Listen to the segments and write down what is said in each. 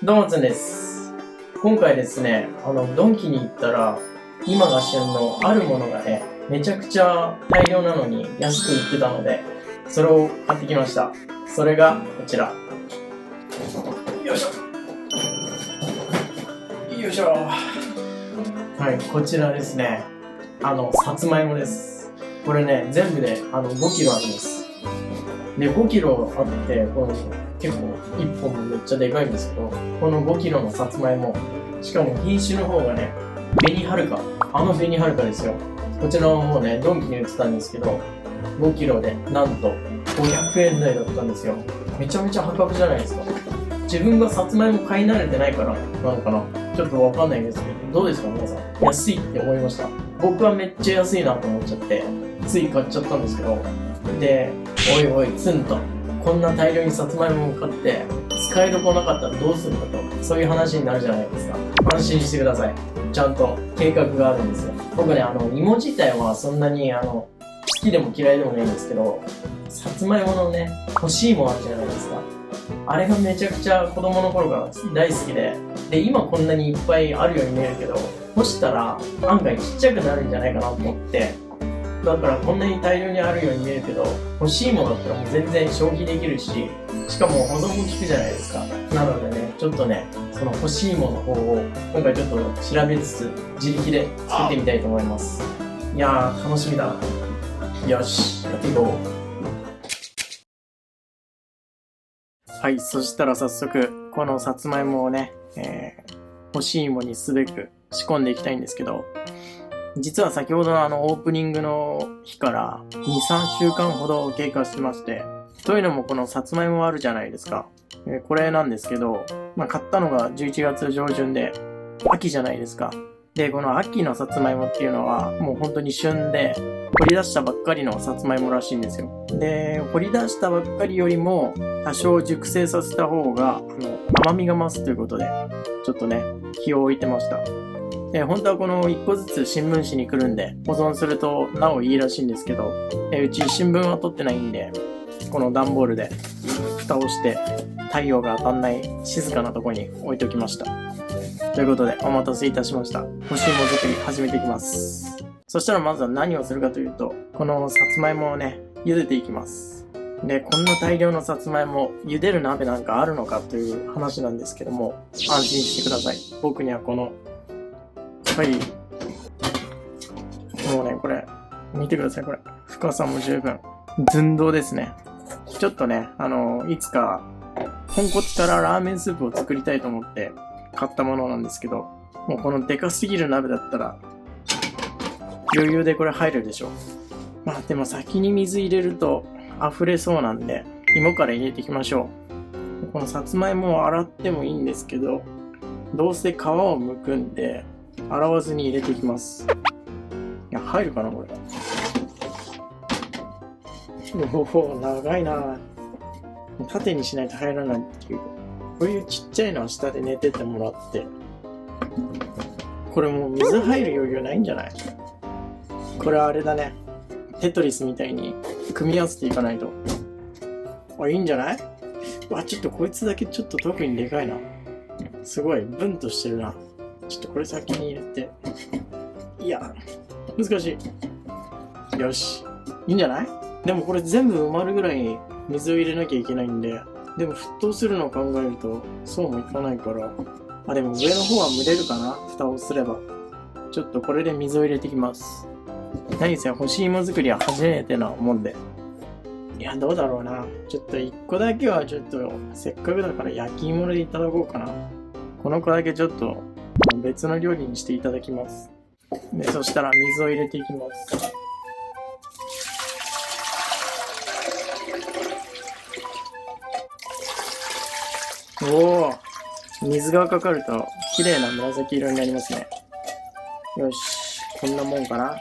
どうもつんです。今回ですね、ドンキに行ったら、今が旬のあるものがね、めちゃくちゃ大量なのに安く売ってたので、それを買ってきました。それがこちら。よいしょ。よいしょ。はい、こちらですね。さつまいもです。これね、全部で5キロあるんです。で、5キロあって、結構1本もめっちゃでかいんですけど、この5キロのさつまいも、しかも品種の方がね、紅はるか。紅はるかですよ。こちらの方ね、ドンキに売ってたんですけど、5キロでなんと500円台だったんですよ。めちゃめちゃ破格じゃないですか。自分がさつまいも買い慣れてないからなのかな、ちょっとわかんないんですけど、どうですか皆さん。安いって思いました？僕はめっちゃ安いなと思っちゃって、つい買っちゃったんですけど、で、おいおい、ツンと、こんな大量にさつまいもを買って、使いどころなかったらどうするかと、そういう話になるじゃないですか。安心してください。ちゃんと計画があるんですよ。僕ね、芋自体はそんなに、好きでも嫌いでもないんですけど、さつまいものね、干し芋あるじゃないですか。あれがめちゃくちゃ子供の頃から大好きで、今こんなにいっぱいあるように見えるけど、干したら案外ちっちゃくなるんじゃないかなと思って、だからこんなに大量にあるように見えるけど、欲しいものだったらもう全然消費できるし、しかも保存も効くじゃないですか。なのでね、ちょっとね、その欲しいものの方を今回ちょっと調べつつ、自力で作ってみたいと思います。いやー、楽しみだな。よし、やっていこう。はい、そしたら早速、このさつまいもをね、欲しいものにすべく仕込んでいきたいんですけど、実は先ほどのオープニングの日から2、3週間ほど経過してまして、というのもこのさつまいもあるじゃないですか。これなんですけど、買ったのが11月上旬で、秋じゃないですか。で、この秋のさつまいもっていうのはもう本当に旬で、掘り出したばっかりのさつまいもらしいんですよ。で、掘り出したばっかりよりも多少熟成させた方が甘みが増すということで、ちょっとね、気を置いてました。本当はこの1個ずつ新聞紙にくるんで保存するとなおいいらしいんですけど、うち新聞は取ってないんで、この段ボールで蓋をして太陽が当たんない静かなところに置いておきました。ということでお待たせいたしました。干し芋作り始めていきます。そしたらまずは何をするかというと、このさつまいもをね、茹でていきます。で、こんな大量のさつまいも茹でる鍋なんかあるのかという話なんですけども、安心してください。僕にはこのはい。もうね、これ、見てください、これ。深さも十分。寸胴ですね。ちょっとね、いつか、豚骨からラーメンスープを作りたいと思って買ったものなんですけど、もうこのでかすぎる鍋だったら、余裕でこれ入るでしょ。でも先に水入れると溢れそうなんで、芋から入れていきましょう。このさつまいもを洗ってもいいんですけど、どうせ皮を剥くんで、洗わずに入れていきます。いや、入るかなこれ。おお、長いな。縦にしないと入らないっていう。こういうちっちゃいのは下で寝ててもらって。これもう水入る余裕ないんじゃない？これはあれだね。テトリスみたいに組み合わせていかないと。いいんじゃない？ちょっとこいつだけちょっと特にでかいな。すごい、ブンとしてるな。ちょっとこれ先に入れて。いや、難しい。よし。いいんじゃない？でもこれ全部埋まるぐらい水を入れなきゃいけないんで、でも沸騰するのを考えると、そうもいかないから。でも上の方は蒸れるかな？蓋をすれば。ちょっとこれで水を入れていきます。何せ干し芋作りは初めてなもんで。いや、どうだろうな。ちょっと一個だけはちょっと、せっかくだから焼き芋でいただこうかな。この子だけちょっと、別の料理にしていただきます。で、そしたら水を入れていきます。おお、水がかかると綺麗な紫色になりますね。よし、こんなもんかな。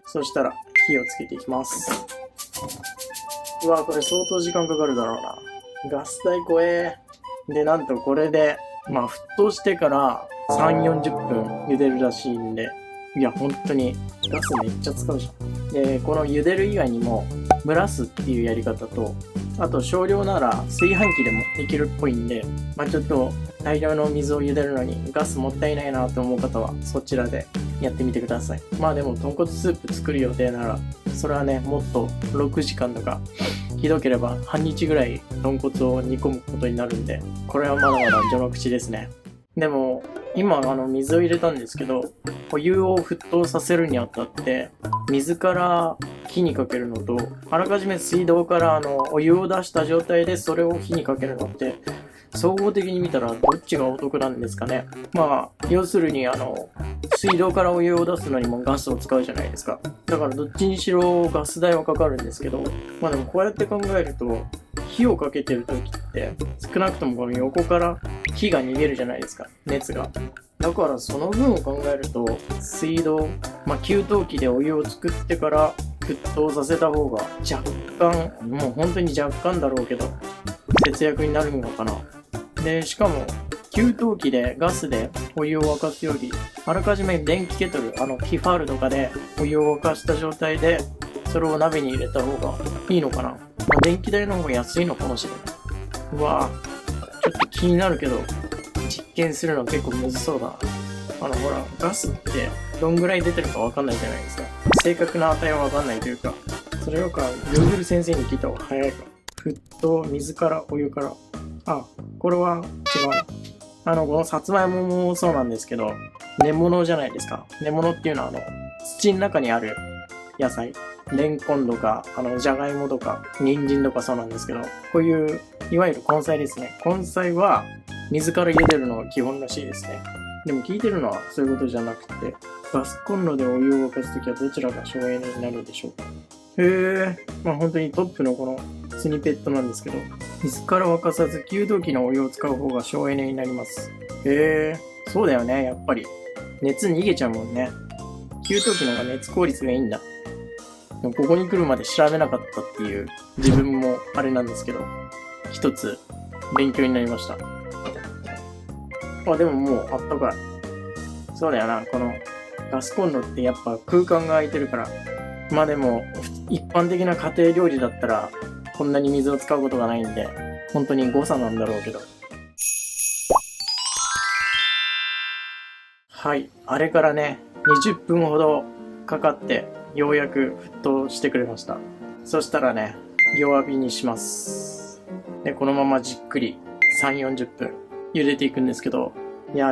そしたら火をつけていきます。うわ、これ相当時間かかるだろうな。ガス代怖え。で、なんとこれで、沸騰してから3、40分茹でるらしいんで、いや、本当にガスめっちゃ使うじゃん。で、この茹でる以外にも、蒸らすっていうやり方と、あと少量なら炊飯器でもできるっぽいんで、ちょっと大量の水を茹でるのにガスもったいないなと思う方はそちらでやってみてください。でも豚骨スープ作る予定なら、それはね、もっと6時間とか、ひどければ半日ぐらい豚骨を煮込むことになるんで、これはまだまだ序の口ですね。でも今水を入れたんですけど、お湯を沸騰させるにあたって水から火にかけるのと、あらかじめ水道からお湯を出した状態でそれを火にかけるのって、総合的に見たらどっちがお得なんですかね。要するに水道からお湯を出すのにもガスを使うじゃないですか。だからどっちにしろガス代はかかるんですけど、でもこうやって考えると、火をかけてる時って少なくともこの横から火が逃げるじゃないですか、熱が。だからその分を考えると、水道、給湯器でお湯を作ってから沸騰させた方が若干、もう本当に若干だろうけど節約になるのかな。でしかも給湯器でガスでお湯を沸かすより、あらかじめ電気ケトル、ティファールとかでお湯を沸かした状態でそれを鍋に入れた方がいいのかな。電気代の方が安いのかもしれない。うわぁ、ちょっと気になるけど実験するの結構むずそうだな。ほら、ガスってどんぐらい出てるかわかんないじゃないですか。正確な値はわかんないというか、それよか Google 先生に聞いた方が早いか。沸騰、水からお湯から。これは違うな。このさつまいももそうなんですけど、根物じゃないですか。根物っていうのは土の中にある野菜。レンコンとか、じゃがいもとか、人参とかそうなんですけど、こういう、いわゆる根菜ですね。根菜は水から茹でるのが基本らしいですね。でも聞いてるのはそういうことじゃなくて、ガスコンロでお湯を沸かすときはどちらが省エネになるでしょうか。本当にトップのこのスニペットなんですけど、水から沸かさず給湯器のお湯を使う方が省エネになります。そうだよね、やっぱり。熱逃げちゃうもんね。給湯器の方が熱効率がいいんだ。でもここに来るまで調べなかったっていう自分もあれなんですけど、一つ勉強になりました。でももうあったかい。そうだよな、このガスコンロってやっぱ空間が空いてるから。でも一般的な家庭料理だったらこんなに水を使うことがないんで、本当に誤差なんだろうけど。はい、あれからね、20分ほどかかってようやく沸騰してくれました。そしたらね、弱火にします。で、このままじっくり3、40分茹でていくんですけど、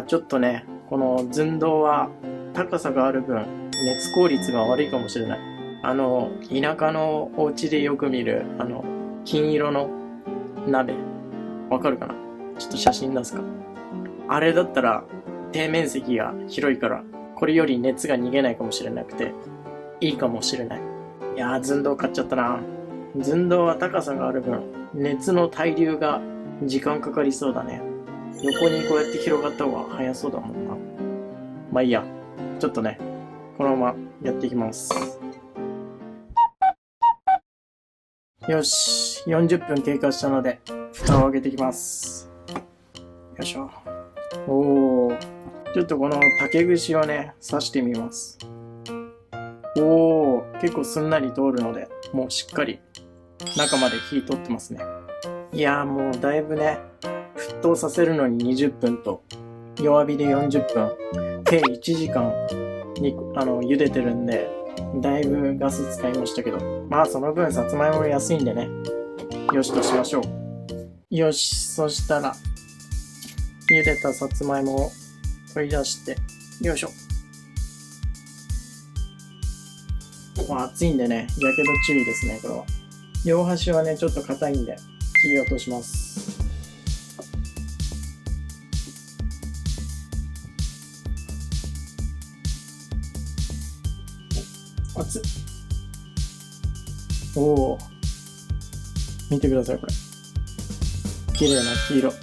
ちょっとね、この寸胴は高さがある分、熱効率が悪いかもしれない。田舎のお家でよく見る、金色の鍋。わかるかな？ちょっと写真出すか。あれだったら、底面積が広いから、これより熱が逃げないかもしれなくて、いいかもしれない。寸胴買っちゃったな。寸胴は高さがある分、熱の対流が時間かかりそうだね。横にこうやって広がった方が早そうだもんな。いいや。ちょっとね、このままやっていきます。よし、40分経過したので、蓋を開けていきます。よいしょ。ちょっとこの竹串をね、刺してみます。結構すんなり通るので、もうしっかり中まで火通ってますね。もうだいぶね、沸騰させるのに20分と、弱火で40分、計1時間に茹でてるんで、だいぶガス使いましたけど、その分さつまいも安いんでね、よしとしましょう。よし、そしたら茹でたさつまいもを取り出して、よいしょ。熱いんでね、やけど注意ですね、これは。両端はね、ちょっと硬いんで切り落とします。熱っ。見てください、これ。綺麗な黄色。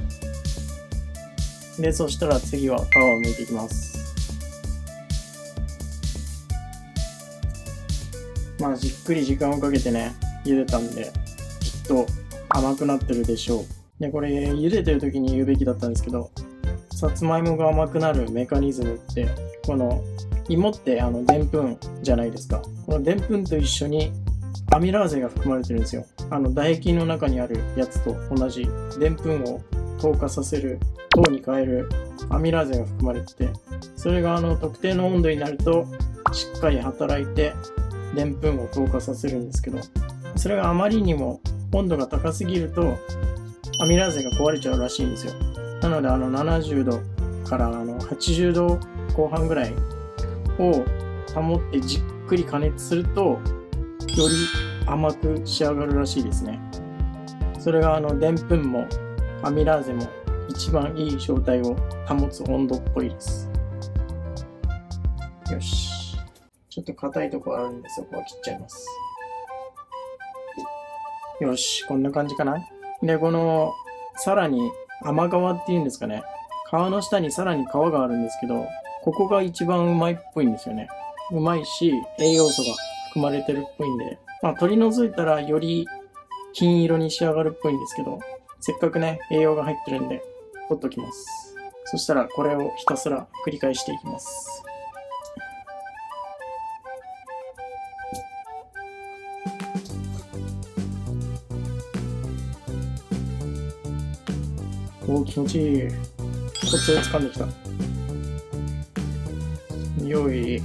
で、そしたら次は皮を剥いていきます。じっくり時間をかけてね、茹でたんで、きっと甘くなってるでしょう。で、これ、茹でてる時に言うべきだったんですけど、さつまいもが甘くなるメカニズムって、この芋ってでんぷんじゃないですか。このでんぷんと一緒にアミラーゼが含まれてるんですよ。唾液の中にあるやつと同じでんぷんを糖化させる糖に変えるアミラーゼが含まれてて、それが特定の温度になるとしっかり働いてでんぷんを糖化させるんですけど、それがあまりにも温度が高すぎるとアミラーゼが壊れちゃうらしいんですよ。なので70度から80度後半ぐらいを保ってじっくり加熱するとより甘く仕上がるらしいですね。それがでんぷんもアミラーゼも一番いい状態を保つ温度っぽいです。よし、ちょっと硬いところあるんでそこは切っちゃいます。よし、こんな感じかな。で、さらに甘皮っていうんですかね、皮の下にさらに皮があるんですけど、ここが一番うまいっぽいんですよね。うまいし栄養素が含まれてるっぽいんで、取り除いたらより金色に仕上がるっぽいんですけど、せっかくね栄養が入ってるんで取っときます。そしたらこれをひたすら繰り返していきます。おー、気持ちいい。コツを掴んできた。よい。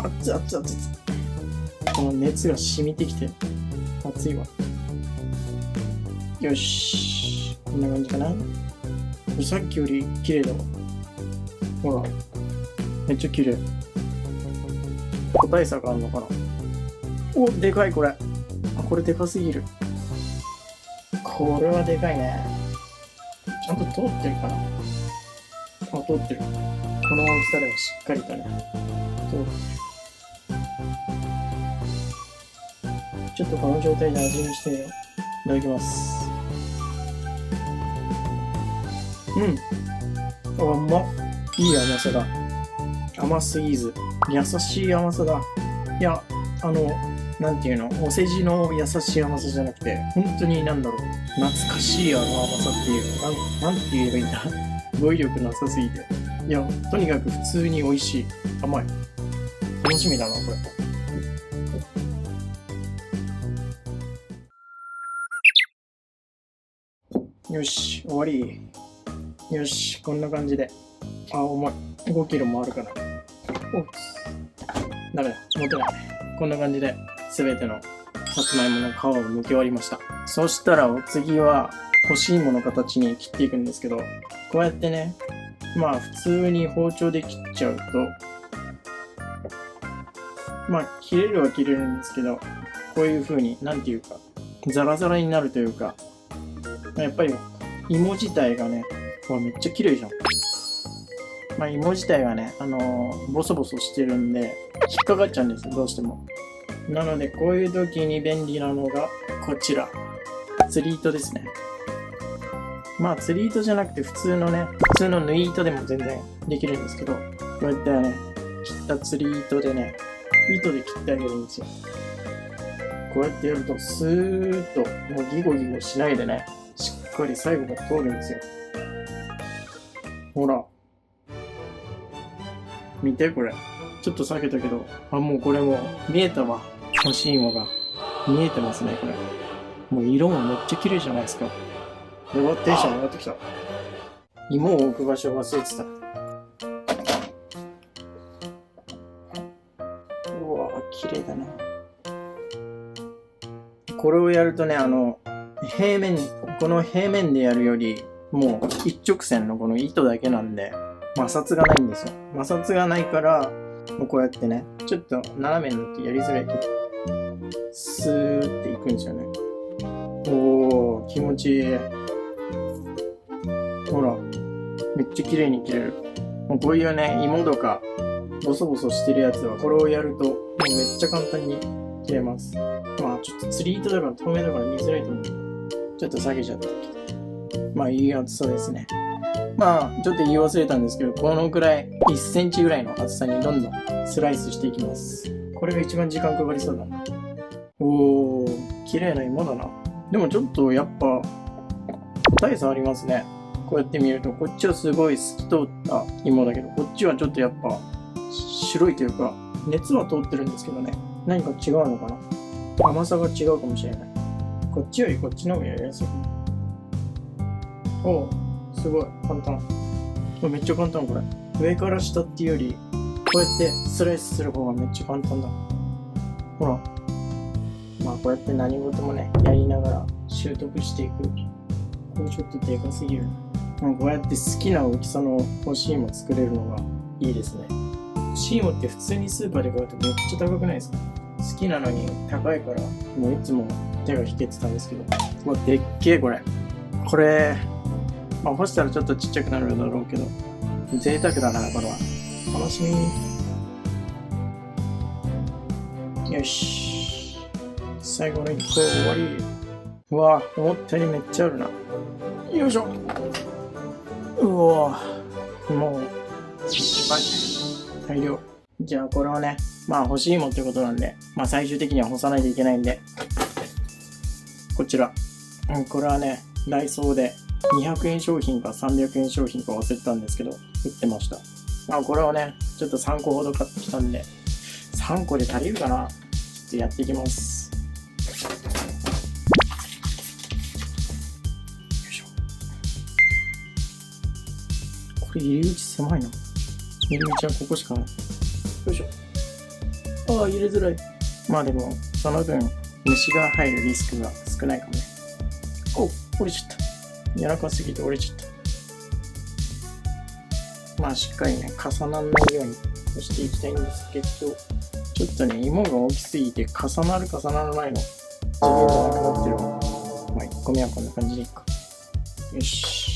熱々熱々。この熱が染みてきて熱いわ。よし、こんな感じかな。さっきより綺麗だわ。ほら、めっちゃ綺麗。個体差があるのかな。お、でかいこれ。これでかすぎる。これはでかいね。ちゃんと通ってるかな。通ってる。この大きさでもしっかりとね通ってる。ちょっとこの状態で味見してみよう。いただきます。うまっ。いい甘さだ。甘すぎず優しい甘さだ。いや、なんていうの、お世辞の優しい甘さじゃなくて、本当に懐かしい甘さっていう、なんて言えばいいんだ。語彙力なさすぎて。いや、とにかく普通に美味しい。甘い。楽しみだな、これ。よし、終わり。よし、こんな感じで。重い。5キロもあるから。ダメだ、持てない。こんな感じで、すべてのさつまいもの皮を剥き終わりました。そしたらお次は干し芋の形に切っていくんですけど、こうやってね、普通に包丁で切っちゃうと、切れるは切れるんですけど、こういう風に、なんていうか、ザラザラになるというか、やっぱり芋自体がね、めっちゃ綺麗じゃん。芋自体がね、ボソボソしてるんで、引っかかっちゃうんですよ、どうしても。なので、こういう時に便利なのが、こちら。釣り糸ですね。釣り糸じゃなくて普通の縫い糸でも全然できるんですけど、こうやってね、切った釣り糸でね、糸で切ってあげるんですよ。こうやってやると、スーッと、もうギゴギゴしないでね、しっかり最後まで通るんですよ。ほら。見て、これ。ちょっと避けたけど、もうこれも見えたわ。干し芋が。見えてますね、これ。もう色もめっちゃ綺麗じゃないですか。テンション上がってきた。芋を置く場所を忘れてた。うわぁ、綺麗だな。これをやるとね、この平面でやるより、もう一直線のこの糸だけなんで、摩擦がないんですよ。摩擦がないから、もうこうやってね、ちょっと斜めになってやりづらいけど、スーっていくんですよね。おー、気持ちいい。ほら、めっちゃ綺麗に切れる。もうこういうね、芋とか、ボソボソしてるやつは、これをやると、もうめっちゃ簡単に切れます。ちょっと釣り糸だから透明だから見づらいと思う。ちょっと下げちゃったけど。いい厚さですね。ちょっと言い忘れたんですけど、このくらい、1センチぐらいの厚さにどんどんスライスしていきます。これが一番時間かかりそうだな。おー、綺麗な芋だな。でもちょっとやっぱ、個体差ありますね。こうやって見ると、こっちはすごい透き通った芋だけど、こっちはちょっとやっぱ、白いというか、熱は通ってるんですけどね。何か違うのかな。甘さが違うかもしれない。こっちよりこっちの方がやりやすい。おお、すごい簡単。これめっちゃ簡単これ。上から下っていうより、こうやってスライスする方がめっちゃ簡単だ。ほら。まあこうやって何事もね、やりながら習得していく。これちょっとでかすぎる。こうやって好きな大きさの干し芋作れるのがいいですね。干し芋って普通にスーパーで買うとめっちゃ高くないですか？好きなのに高いから、もういつも手が引けてたんですけど。うわ、でっけえこれ。これ、まあ干したらちょっとちっちゃくなるだろうけど、贅沢だな、これは。楽しみ。よし。最後の1個終わり。うわ、思ったよりめっちゃあるな。よいしょ。うわ、もう、大量。じゃあこれをね、まあ干し芋ってことなんで、まあ最終的には干さないといけないんで、こちら。これはね、ダイソーで200円商品か300円商品か忘れてたんですけど、売ってました。まあこれをね、ちょっと3個ほど買ってきたんで、3個で足りるかな？ちょっとやっていきます。よいしょ。これ入り口狭いな。入り口はここしかない。よいしょ。ああ、入れづらい。まあでも、その分、虫が入るリスクが少ないかもね。お、折れちゃった。柔らかすぎて折れちゃった。まあしっかりね、重ならないように干していきたいんですけど、ちょっとね、芋が大きすぎて重なる重ならないの次元じゃなくなってるわ。まあ1個目はこんな感じでいいか。よし。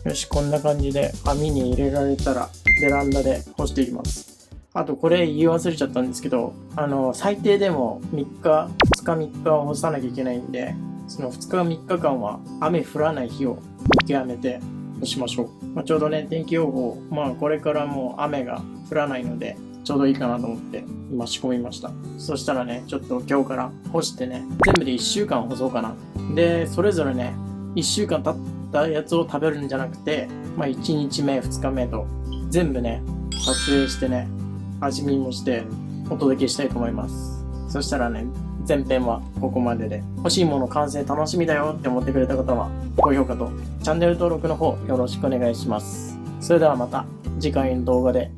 よし、こんな感じで網に入れられたらベランダで干していきます。あとこれ言い忘れちゃったんですけど、最低でも2日は干さなきゃいけないんで、その2日3日間は雨降らない日を見極めて干しましょう。まあ、ちょうどね、天気予報、まあこれからもう雨が降らないので、ちょうどいいかなと思って今仕込みました。そしたらね、ちょっと今日から干してね、全部で1週間干そうかな。で、それぞれね、1週間経ったやつを食べるんじゃなくて、まあ1日目、2日目と全部ね、撮影してね、味見もしてお届けしたいと思います。そしたらね、前編はここまでで、欲しいもの完成楽しみだよって思ってくれた方は、高評価とチャンネル登録の方よろしくお願いします。それではまた次回の動画で